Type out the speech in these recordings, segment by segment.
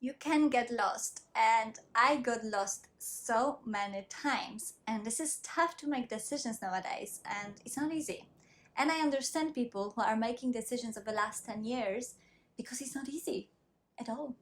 You can get lost, and I got lost so many times, and this is tough to make decisions nowadays, and it's not easy. And I understand people who are making decisions of the last 10 years because it's not easy at all.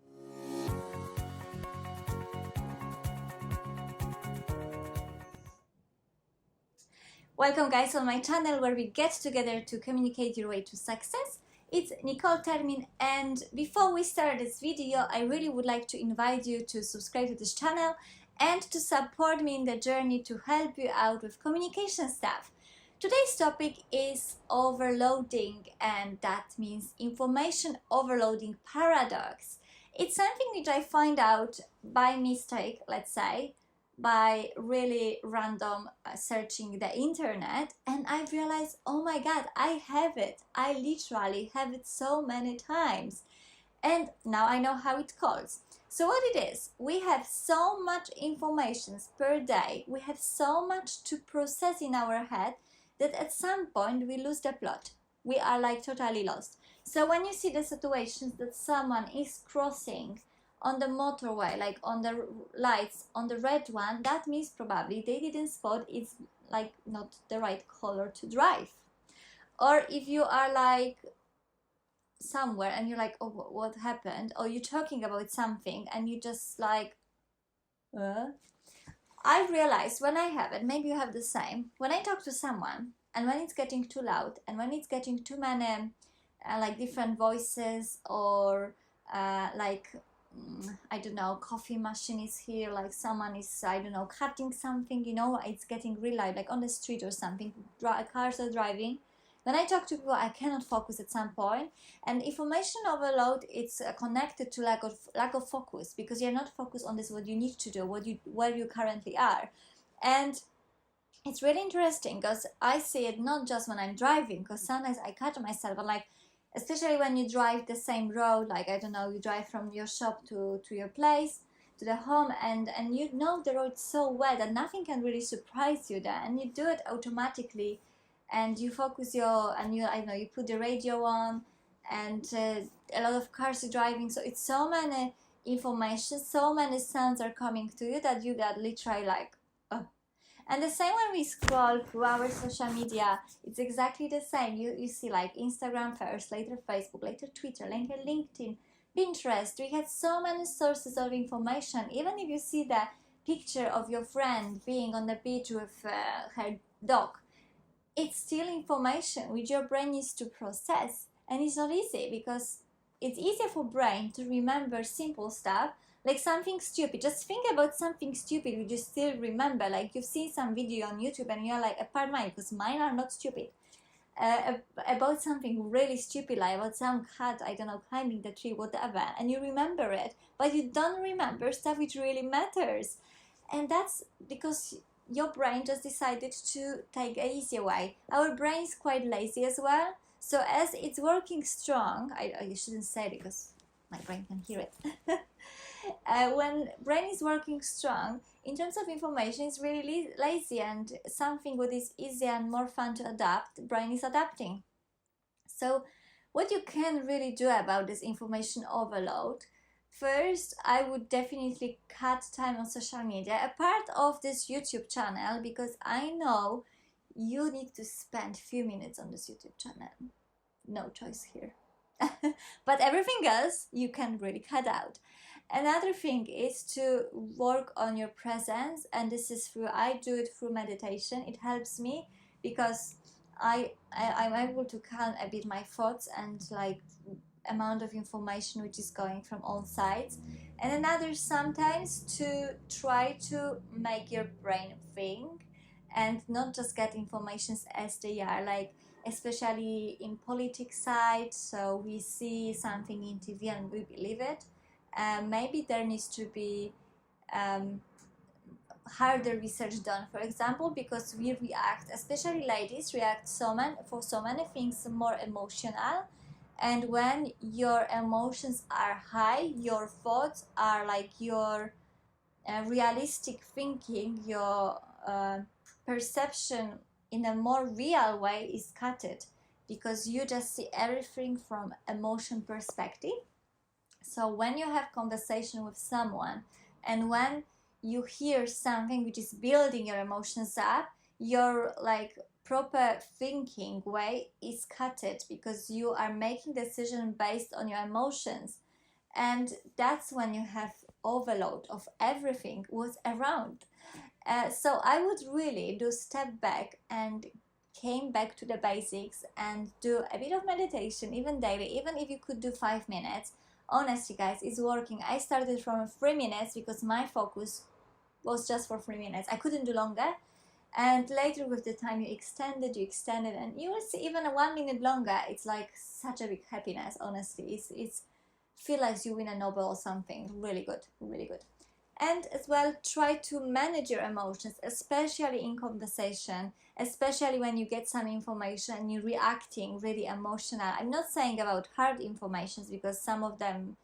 Welcome guys on my channel where we get together to communicate your way to success. It's Nicole Termin, and before we start this video, I really would like to invite you to subscribe to this channel and to support me in the journey to help you out with communication stuff. Today's topic is overloading, and that means information overloading paradox. It's something which I find out by mistake, let's say, by really random searching the internet, and I realized, oh my god, I have it. I literally have it so many times, and now I know how it calls. So what it is, we have so much information per day, we have so much to process in our head that at some point we lose the plot. We are like totally lost. So when you see the situations that someone is crossing on the motorway, like on the lights, on the red one, that means probably they didn't spot it's like not the right color to drive. Or if you are like somewhere and you're like, oh, what happened? Or you're talking about something and you just like, I realized when I have it, maybe you have the same, when I talk to someone and when it's getting too loud and when it's getting too many like different voices, or I don't know, coffee machine is here, like someone is, I don't know, cutting something, you know, it's getting real loud, like on the street or something, cars are driving. When I talk to people, I cannot focus at some point, and information overload, it's connected to lack of focus, because you're not focused on this, what you need to do, where you currently are. And it's really interesting because I see it not just when I'm driving, because sometimes I catch myself, but like, especially when you drive the same road, like, I don't know, you drive from your shop to your place, to the home, and you know the road so well that nothing can really surprise you there, and you do it automatically, and you focus I don't know, you put the radio on, and a lot of cars are driving, so it's so many information, so many sounds are coming to you that you get literally like, oh. And the same when we scroll through our social media, it's exactly the same. You see like Instagram first, later Facebook, later Twitter, later LinkedIn, Pinterest. We had so many sources of information. Even if you see the picture of your friend being on the beach with her dog, it's still information which your brain needs to process. And it's not easy, because it's easier for brain to remember simple stuff, like something stupid. Just think about something stupid you just still remember, like you've seen some video on YouTube and you're like, apart mine, because mine are not stupid, about something really stupid, like about some cat, I don't know, climbing the tree, whatever, and you remember it, but you don't remember stuff which really matters. And that's because your brain just decided to take an easier way. Our brain is quite lazy as well, so as it's working strong, I shouldn't say it because my brain can hear it. When brain is working strong, in terms of information, it's really lazy, and something what is easier and more fun to adapt, brain is adapting. So what you can really do about this information overload, first, I would definitely cut time on social media, a part of this YouTube channel, because I know you need to spend few minutes on this YouTube channel. No choice here. But everything else you can really cut out. Another thing is to work on your presence, and this is I do it through meditation. It helps me because I'm able to calm a bit my thoughts and like amount of information which is going from all sides. And another, sometimes to try to make your brain think and not just get informations as they are, like especially in politics side. So we see something in TV and we believe it. Maybe there needs to be harder research done, for example, because we react, especially ladies, react for so many things more emotional. And when your emotions are high, your thoughts are like your realistic thinking, your perception in a more real way is cutted, because you just see everything from emotion perspective. So when you have conversation with someone, and when you hear something which is building your emotions up, your like proper thinking way is cutted, because you are making decision based on your emotions, and that's when you have overload of everything what's around. So I would really do step back and came back to the basics and do a bit of meditation, even daily, even if you could do 5 minutes. Honestly, guys, it's working. I started from 3 minutes because my focus was just for 3 minutes. I couldn't do longer. And later, with the time, you extend it, and you will see even a 1 minute longer. It's like such a big happiness. Honestly, it's feel like you win a Nobel or something. Really good, really good. And as well, try to manage your emotions, especially in conversation, especially when you get some information and you're reacting really emotional. I'm not saying about hard informations, because some of them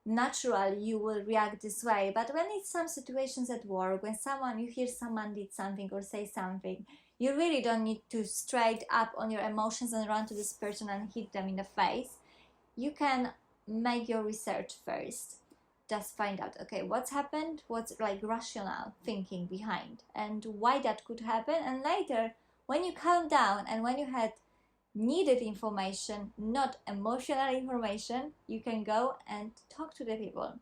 naturally you will react this way, but when it's some situations at work, when you hear someone did something or say something, you really don't need to straight up on your emotions and run to this person and hit them in the face. You can make your research first. Just find out, okay, what's happened, what's like rational thinking behind, and why that could happen. And later, when you calm down and when you had needed information, not emotional information, you can go and talk to the people.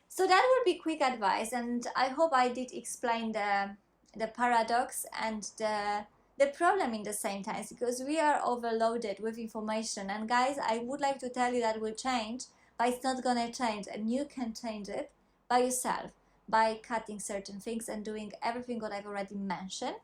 So that would be quick advice, and I hope I did explain the paradox and the problem in the same time, because we are overloaded with information. And guys, I would like to tell you that will change, but it's not gonna change, and you can change it by yourself, by cutting certain things and doing everything what I've already mentioned.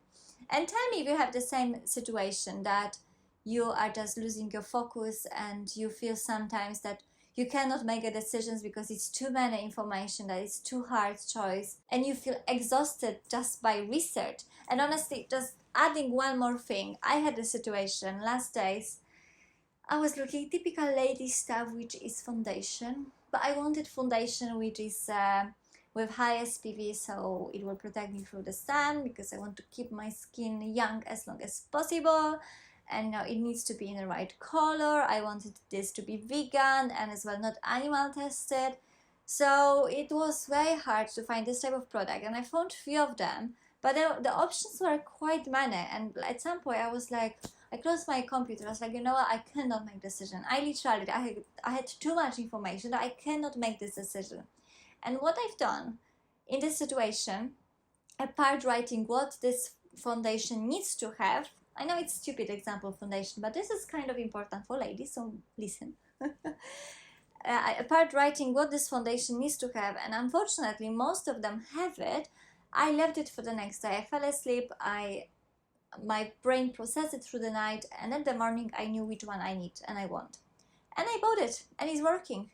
And tell me if you have the same situation, that you are just losing your focus and you feel sometimes that you cannot make a decisions because it's too many information, that it's too hard choice, and you feel exhausted just by research. And honestly, just adding one more thing, I had a situation last days. I was looking typical lady stuff, which is foundation, but I wanted foundation which is with high SPF, so it will protect me from the sun, because I want to keep my skin young as long as possible. And it needs to be in the right color. I wanted this to be vegan and as well not animal tested. So it was very hard to find this type of product, and I found few of them, but the options were quite many. And at some point I was like, I closed my computer. I was like, you know what, I cannot make decision. I had too much information that I cannot make this decision. And what I've done in this situation, apart writing what this foundation needs to have, I know it's stupid example foundation, but this is kind of important for ladies, so listen. Apart writing what this foundation needs to have, and unfortunately most of them have it, I left it for the next day. I fell asleep, my brain processed it through the night, and at the morning I knew which one I need and I want. And I bought it, and it's working.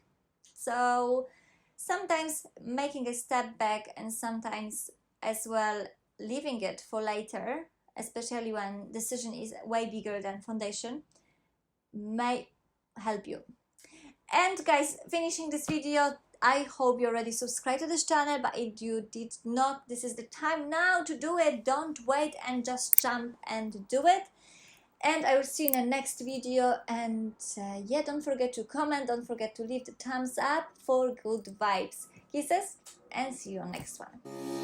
So sometimes making a step back, and sometimes as well leaving it for later, especially when decision is way bigger than foundation, may help you. And guys, finishing this video, I hope you already subscribed to this channel, but if you did not, this is the time now to do it. Don't wait and just jump and do it. And I will see you in the next video. And yeah, don't forget to comment, don't forget to leave the thumbs up for good vibes. Kisses, and see you on next one.